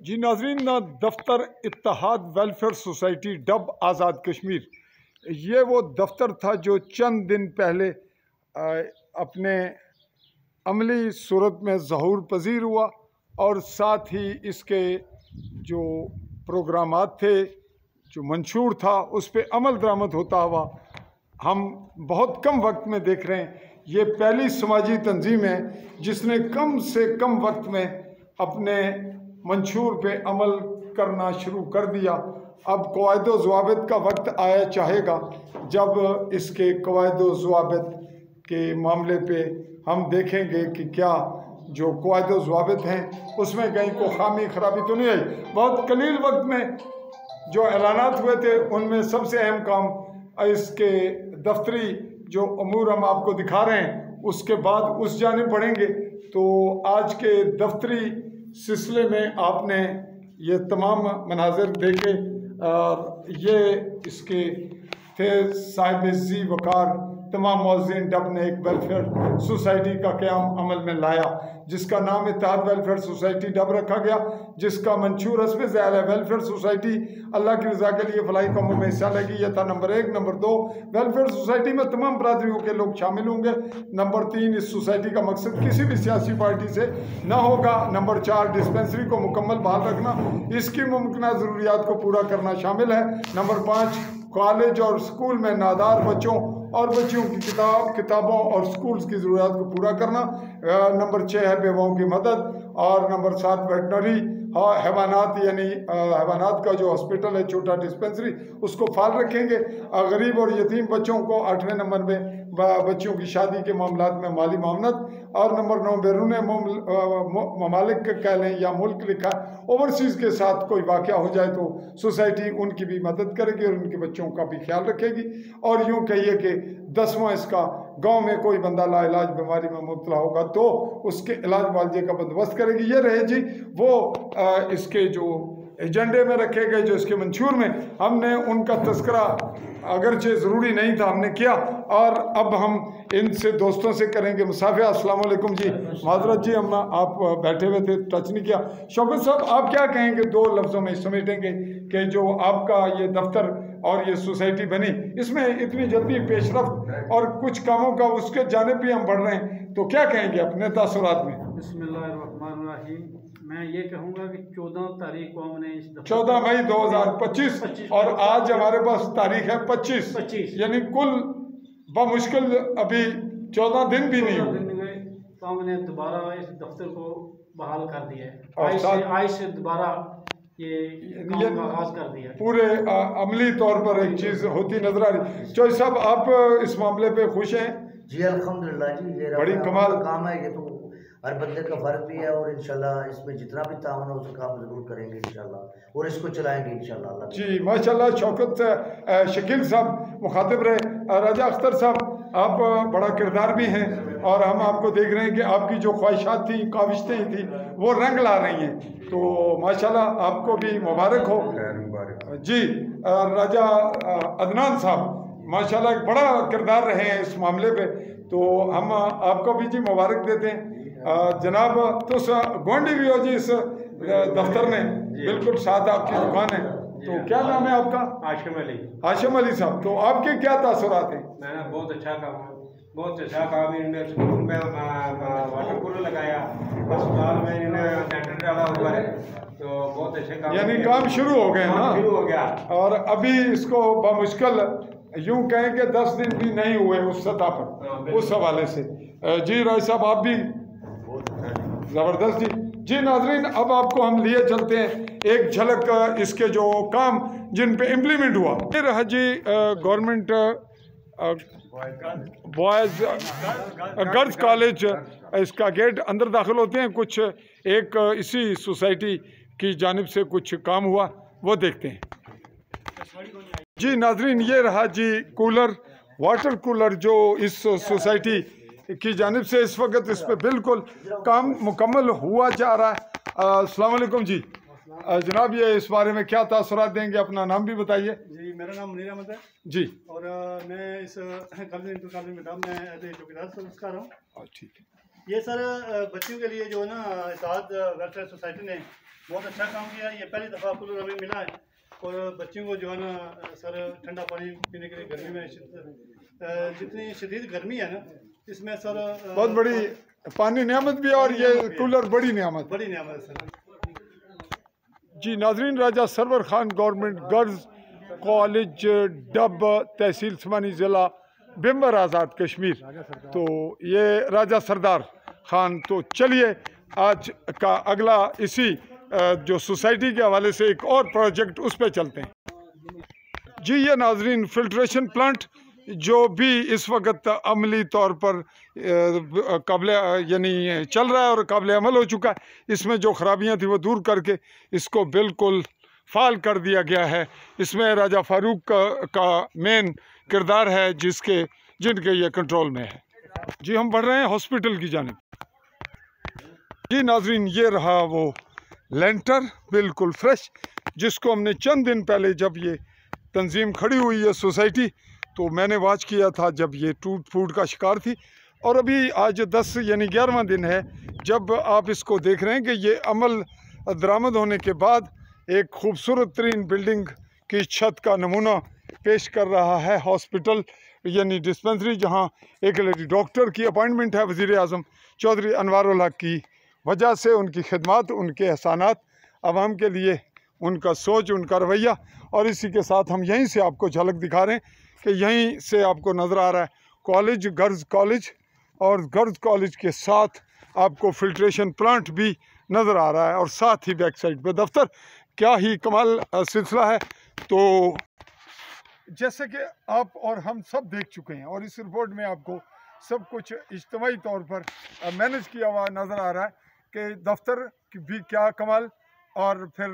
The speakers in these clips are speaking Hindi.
जी नाजरीन, दफ्तर इत्तेहाद welfare society dub Azad Kashmir, ये वो दफ्तर था जो चंद दिन पहले अपने अमली सूरत में ज़हूर पजीर हुआ और साथ ही इसके जो प्रोग्रामात थे, जो मंशूर था, उस पर अमल दरामद होता हुआ हम बहुत कम वक्त में देख रहे हैं। ये पहली समाजी तंजीम है जिसने कम से कम वक्त में अपने मंशूर पे अमल करना शुरू कर दिया। अब कवायद व ज़वाबित का वक्त आया चाहेगा जब इसके कवायद व ज़वाबित के मामले पे हम देखेंगे कि क्या जो कवायद व ज़वाबित हैं उसमें कहीं को खामी खराबी तो नहीं आई। बहुत कलील वक्त में जो ऐलानात हुए थे उनमें सबसे अहम काम इसके दफ्तरी जो अमूर हम आपको दिखा रहे हैं, उसके बाद उस जानिब बढ़ेंगे। तो आज के दफ्तरी सिलसिले में आपने ये तमाम मनाजिर देखे और ये इसके थे साहिब जी वकार तमाम मौज़ीन डब ने एक वेलफेयर सोसाइटी का क़याम अमल में लाया जिसका नाम इत्तेहाद वेलफेयर सोसाइटी डब रखा गया, जिसका मंशूर हस्ब ज़ैल है वेलफेयर सोसाइटी अल्लाह की रज़ा के लिए फलाही कामों में हिस्सा लेगी। यह था नंबर 1। नंबर 2, वेलफेयर सोसाइटी में तमाम बरादरियों के लोग शामिल होंगे। नंबर 3, इस सोसाइटी का मकसद किसी भी सियासी पार्टी से ना होगा। नंबर 4, डिस्पेंसरी को मुकम्मल बहाल रखना, इसकी मुमकिन ज़रूरियात को पूरा करना शामिल है। नंबर 5, कॉलेज और स्कूल में नादार बच्चों और बच्चियों की किताबों और स्कूल्स की ज़रूरत को पूरा करना। नंबर 6 है बेवाओं की मदद। और नंबर 7, वेटनरी हैवानात यानी हैवानात का जो हॉस्पिटल है, छोटा डिस्पेंसरी, उसको फाल रखेंगे। गरीब और यतीम बच्चों को 8वें नंबर में बच्चों की शादी के मामलात में माली मामनत। और नंबर 9, बैरून ममालिक कह लें या मुल्क लिखा ओवरसीज़ के साथ कोई वाक़या हो जाए तो सोसाइटी उनकी भी मदद करेगी और उनके बच्चों का भी ख्याल रखेगी। और यूँ कहिए कि 10वां इसका गांव में कोई बंदा लाइलाज बीमारी में मुब्तला होगा तो उसके इलाज मुआवजे का बंदोबस्त करेगी। ये रहे जी वो इसके जो एजेंडे में रखे गए, जो इसके मंशूर में हमने उनका तस्करा अगरचे ज़रूरी नहीं था हमने किया। और अब हम इनसे दोस्तों से करेंगे मुसाफिया। अस्सलाम वालेकुम जी, माजरत जी, हम आप बैठे हुए थे, टच नहीं किया। शौकत साहब, आप क्या कहेंगे 2 लफ्ज़ों में समेटेंगे कि जो आपका ये दफ्तर और ये सोसाइटी बनी, इसमें इतनी जल्दी पेशरफ्त और कुछ कामों का उसके जानिब भी हम बढ़ रहे हैं, तो क्या कहेंगे अपने तासुरात में? बिस्मिल्लाहिर्रहमानिर्रहीम। मैं ये कहूँगा कि 14 तारीख को हमने इस 14 मई 2025 और आज हमारे पास तारीख है 25, यानी कुल बमुश्किल अभी 14 दिन भी नहीं हुए तो हमने दोबारा इस दफ्तर को बहाल कर दिया है। आज से दोबारा ये काम का आगाज कर दिया। पूरे अमली तौर पर एक चीज़ होती नजर आ रही। चौधरी साहब, आप इस मामले पे खुश हैं? जी अल्हम्दुलिल्लाह जी, ये बड़ी कमाल काम है। ये तो हर बंदे का फर्ज भी है और इंशाल्लाह इसमें जितना भी तावन हो उसका हम जरूर करेंगे इंशाल्लाह और इसको चलाएंगे इंशाल्लाह। जी माशाल्लाह। शौकत शकील साहब मुखातिब रहे। राजा अख्तर साहब, आप बड़ा किरदार भी हैं और हम आपको देख रहे हैं कि आपकी जो ख्वाहिशात थी, काविशें थी, वो रंग ला रही हैं, तो माशाल्लाह आपको भी मुबारक हो जी। राजा अदनान साहब माशाल्लाह एक बड़ा किरदार रहे हैं इस मामले पे, तो हम आपको भी जी मुबारक देते हैं। जनाब तो गोंडी भी हो जी इस दफ्तर में, बिल्कुल साथ आपकी दुकान है, तो क्या नाम है आपका? हाशिम अली। हाशिम अली साहब, तो आपके क्या तासुरात हैं? मैंने बहुत अच्छा काम इन्होंने स्कूल में वाटर कूलर लगाया, अस्पताल में इन्होंने टेंडर डाला हुआ है, तो बहुत अच्छे काम, यानी काम शुरू हो गए ना? शुरू हो गया। और अभी इसको बमुश्किल यूं कहें कि 10 दिन भी नहीं हुए उस सतह पर, उस हवाले से। जी राय साहब, आप भी ज़बरदस्त जी। जी नाजरीन, अब आपको हम लिए चलते हैं एक झलक इसके जो काम जिन पे इम्प्लीमेंट हुआ। फिर हाजी गवर्नमेंट बॉयज़ गर्ल्स कॉलेज, इसका गेट अंदर दाखिल होते हैं, कुछ एक इसी सोसाइटी की जानिब से कुछ काम हुआ, वो देखते हैं। जी नाजरीन, ये रहा जी कूलर, वाटर कूलर जो इस सोसाइटी की जानिब से इस वक्त इस पर बिल्कुल काम मुकम्मल हुआ जा रहा है। अस्सलाम वालेकुम जी। जनाब, ये इस बारे में क्या तासुरात देंगे? अपना नाम भी बताइए। जी, मेरा नाम मुनीर अहमद है जी, और मैं इस कॉलेज इंटर कॉलेज में चौकीदार सर्विस कर रहा हूँ। ठीक है। ये सर बच्चियों के लिए जो है ना इत्तेहाद वेलफेयर सोसाइटी ने बहुत अच्छा काम किया। ये पहली दफ़ा कूलर हमें मिला है और बच्चों को जो है ना सर ठंडा पानी पीने के लिए गर्मी में जितनी शदीद गर्मी है ना इसमें सर बहुत बड़ी पानी नियामत भी है और ये कूलर बड़ी नियामत है सर। जी नाजरीन, Raja Sarwar Khan government girls college डब, तहसील स्मानी, ज़िला बिम्बर आज़ाद कश्मीर। तो ये राजा सरदार खान। तो चलिए आज का अगला इसी जो सोसाइटी के हवाले से एक और प्रोजेक्ट उस पर चलते हैं। जी ये नाजरीन फिल्ट्रेशन प्लांट जो भी इस वक्त अमली तौर पर काबिल यानी चल रहा है और काबिल अमल हो चुका है। इसमें जो खराबियां थी वो दूर करके इसको बिल्कुल फाल कर दिया गया है। इसमें राजा फारूक का मेन किरदार है जिनके ये कंट्रोल में है। जी हम बढ़ रहे हैं हॉस्पिटल की जानिब। जी नाजरीन, ये रहा वो लेंटर बिल्कुल फ्रेश, जिसको हमने चंद दिन पहले जब ये तंजीम खड़ी हुई है सोसाइटी तो मैंने वॉच किया था जब ये टूट फूट का शिकार थी। और अभी आज 10 यानी 11वां दिन है जब आप इसको देख रहे हैं कि ये अमल दरामद होने के बाद एक खूबसूरत तरीन बिल्डिंग की छत का नमूना पेश कर रहा है। हॉस्पिटल यानी डिस्पेंसरी, जहां एक लेडी डॉक्टर की अपॉइंटमेंट है वज़ीर आज़म चौधरी अनवारुल हक की वजह से। उनकी खिदमत, उनके एहसानात, आवाम के लिए उनका सोच, उनका रवैया। और इसी के साथ हम यहीं से आपको झलक दिखा रहे हैं कि यहीं से आपको नज़र आ रहा है कॉलेज, गर्ल्स कॉलेज, और गर्ल्स कॉलेज के साथ आपको फिल्ट्रेशन प्लांट भी नज़र आ रहा है और साथ ही बैक साइड पे दफ्तर। क्या ही कमाल सिलसिला है। तो जैसे कि आप और हम सब देख चुके हैं और इस रिपोर्ट में आपको सब कुछ इज्तिमाई तौर पर मैनेज किया हुआ नज़र आ रहा है कि दफ्तर की भी क्या कमाल। और फिर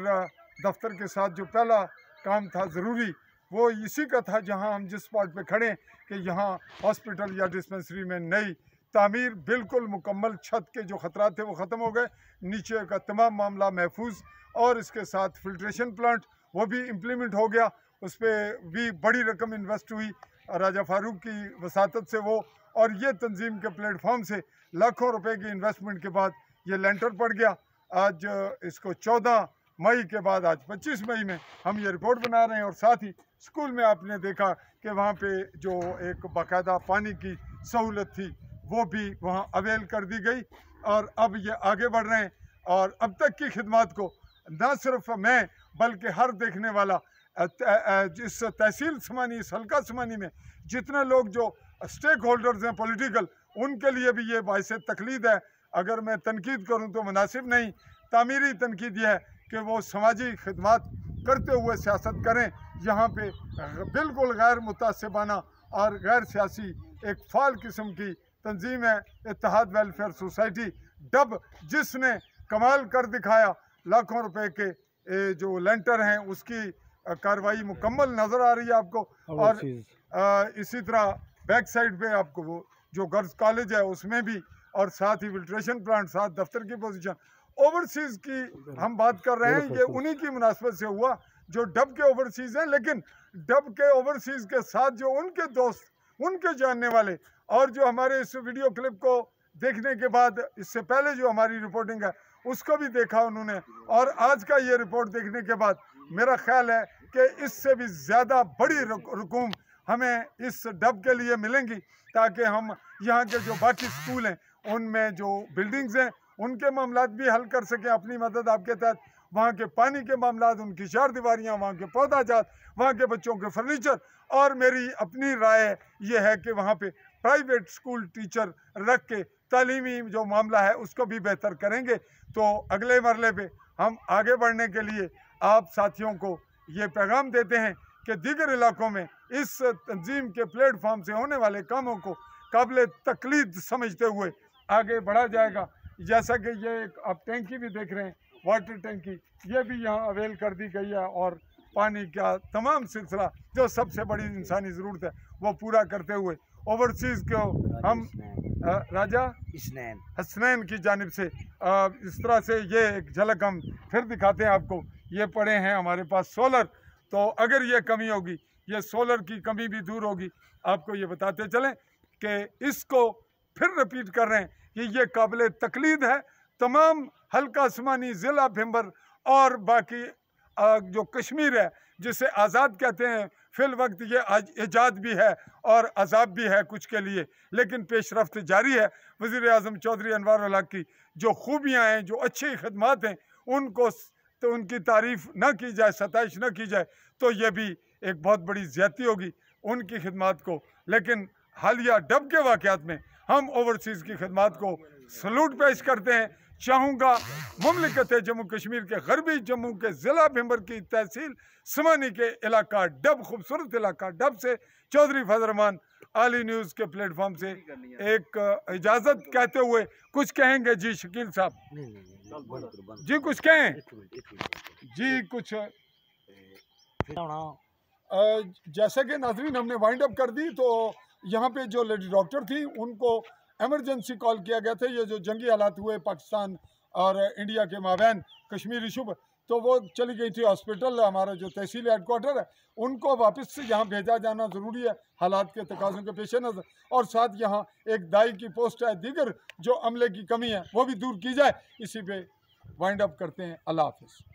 दफ्तर के साथ जो पहला काम था ज़रूरी वो इसी का था, जहां हम जिस स्पॉट पे खड़े हैं कि यहाँ हॉस्पिटल या डिस्पेंसरी में नई तामीर बिल्कुल मुकम्मल, छत के जो ख़तरात थे वो ख़त्म हो गए, नीचे का तमाम मामला महफूज, और इसके साथ फिल्ट्रेशन प्लांट वो भी इम्प्लीमेंट हो गया। उस पर भी बड़ी रकम इन्वेस्ट हुई राजा फारूक की वसातत से वो, और ये तंजीम के प्लेटफॉर्म से लाखों रुपए की इन्वेस्टमेंट के बाद ये लेंटर पड़ गया। आज इसको 14 मई के बाद आज 25 मई में हम ये रिपोर्ट बना रहे हैं। और साथ ही स्कूल में आपने देखा कि वहाँ पे जो एक बाकायदा पानी की सहूलत थी वो भी वहाँ अवेल कर दी गई। और अब ये आगे बढ़ रहे हैं और अब तक की खिदमत को न सिर्फ मैं बल्कि हर देखने वाला इस तहसील स्मानी, इस हल्का स्मानी में जितने लोग जो स्टेक होल्डर्स हैं पॉलिटिकल, उनके लिए भी ये बाइस तकलीद है। अगर मैं तनकीद करूँ तो मुनासिब नहीं, तामीरी तनकीद यह है कि वो समाजी खिदमत करते हुए सियासत करें। यहाँ पे बिल्कुल गैर मुतासिबाना और गैर सियासी एक फ़ाल किस्म की तंजीम है इत्तेहाद वेलफेयर सोसाइटी डब, जिसने कमाल कर दिखाया। लाखों रुपए के जो लेंटर हैं उसकी कार्रवाई मुकम्मल नज़र आ रही है आपको। और इसी तरह बैक साइड पे आपको वो जो गर्ल्स कॉलेज है उसमें भी, और साथ ही फिल्ट्रेशन प्लांट, साथ दफ्तर की पोजीशन। ओवरसीज़ की हम बात कर रहे हैं, ये उन्हीं की मुनासबत से हुआ जो डब के ओवरसीज़ हैं, लेकिन डब के ओवरसीज़ के साथ जो उनके दोस्त, उनके जानने वाले, और जो हमारे इस वीडियो क्लिप को देखने के बाद इससे पहले जो हमारी रिपोर्टिंग है उसको भी देखा उन्होंने, और आज का ये रिपोर्ट देखने के बाद मेरा ख्याल है कि इससे भी ज़्यादा बड़ी रकूम हमें इस डब के लिए मिलेंगी, ताकि हम यहाँ के जो बाकी स्कूल हैं उनमें जो बिल्डिंग्स हैं उनके मामलात भी हल कर सकें अपनी मदद आपके तहत। वहाँ के पानी के मामलात, उनकी चार दीवारियाँ, वहाँ के पौधाजात, वहाँ के बच्चों के फर्नीचर। और मेरी अपनी राय ये है कि वहाँ पे प्राइवेट स्कूल टीचर रख के तालीमी जो मामला है उसको भी बेहतर करेंगे। तो अगले मरले पे हम आगे बढ़ने के लिए आप साथियों को ये पैगाम देते हैं कि दीगर इलाकों में इस तंजीम के प्लेटफॉर्म से होने वाले कामों को काबिल तकलीद समझते हुए आगे बढ़ा जाएगा। जैसा कि ये एक आप टैंकी भी देख रहे हैं, वाटर टैंकी, ये भी यहाँ अवेल कर दी गई है, और पानी का तमाम सिलसिला जो सबसे बड़ी इंसानी ज़रूरत है वो पूरा करते हुए ओवरसीज़ को हम राजा हसनैन की जानिब से इस तरह से ये एक झलक हम फिर दिखाते हैं आपको। ये पड़े हैं हमारे पास सोलर, तो अगर ये कमी होगी, ये सोलर की कमी भी दूर होगी। आपको ये बताते चलें कि इसको फिर रिपीट कर रहे हैं कि ये काबिल तकलीद है। तमाम हल्का आसमानी ज़िला भिम्बर और बाकी जो कश्मीर है जिसे आज़ाद कहते हैं, फिल वक्त ये आज इजाद भी है और अजाब भी है कुछ के लिए, लेकिन पेशरफ्त जारी है। वज़ीर आज़म चौधरी अनवारुल हक की जो खूबियाँ हैं, जो अच्छी खदमात हैं, उनको तो उनकी तारीफ़ न की जाए, सताइश न की जाए तो ये भी एक बहुत बड़ी ज़्यादती होगी उनकी खिदमात को। लेकिन हालिया डब के वाक़यात में हम ओवरसीज़ की खिदमात को सलूट पेश करते हैं। चाहूँगा मुमलिकत जम्मू कश्मीर के गरबी जम्मू के ज़िला भिंबर की तहसील समानी के इलाका डब, खूबसूरत इलाका डब से चौधरी फजल रहमान आली न्यूज़ के प्लेटफॉर्म से एक इजाज़त कहते हुए कुछ कहेंगे जी शकील साहब? जी कुछ कहें जी कुछ। जैसा कि नाज़रीन हमने वाइंड अप कर दी, तो यहाँ पे जो लेडी डॉक्टर थी उनको एमरजेंसी कॉल किया गया था। ये जो जंगी हालात हुए पाकिस्तान और इंडिया के माबैन कश्मीर इशू पर, तो वो चली गई थी हॉस्पिटल, हमारा जो तहसील हेडक्वार्टर है, उनको वापस से यहाँ भेजा जाना ज़रूरी है हालात के तकाज़ों के पेश नज़र। और साथ यहाँ एक दाई की पोस्ट है, दीगर जो अमले की कमी है वो भी दूर की जाए। इसी पे वाइंड अप करते हैं। अल्लाह हाफ़िज़।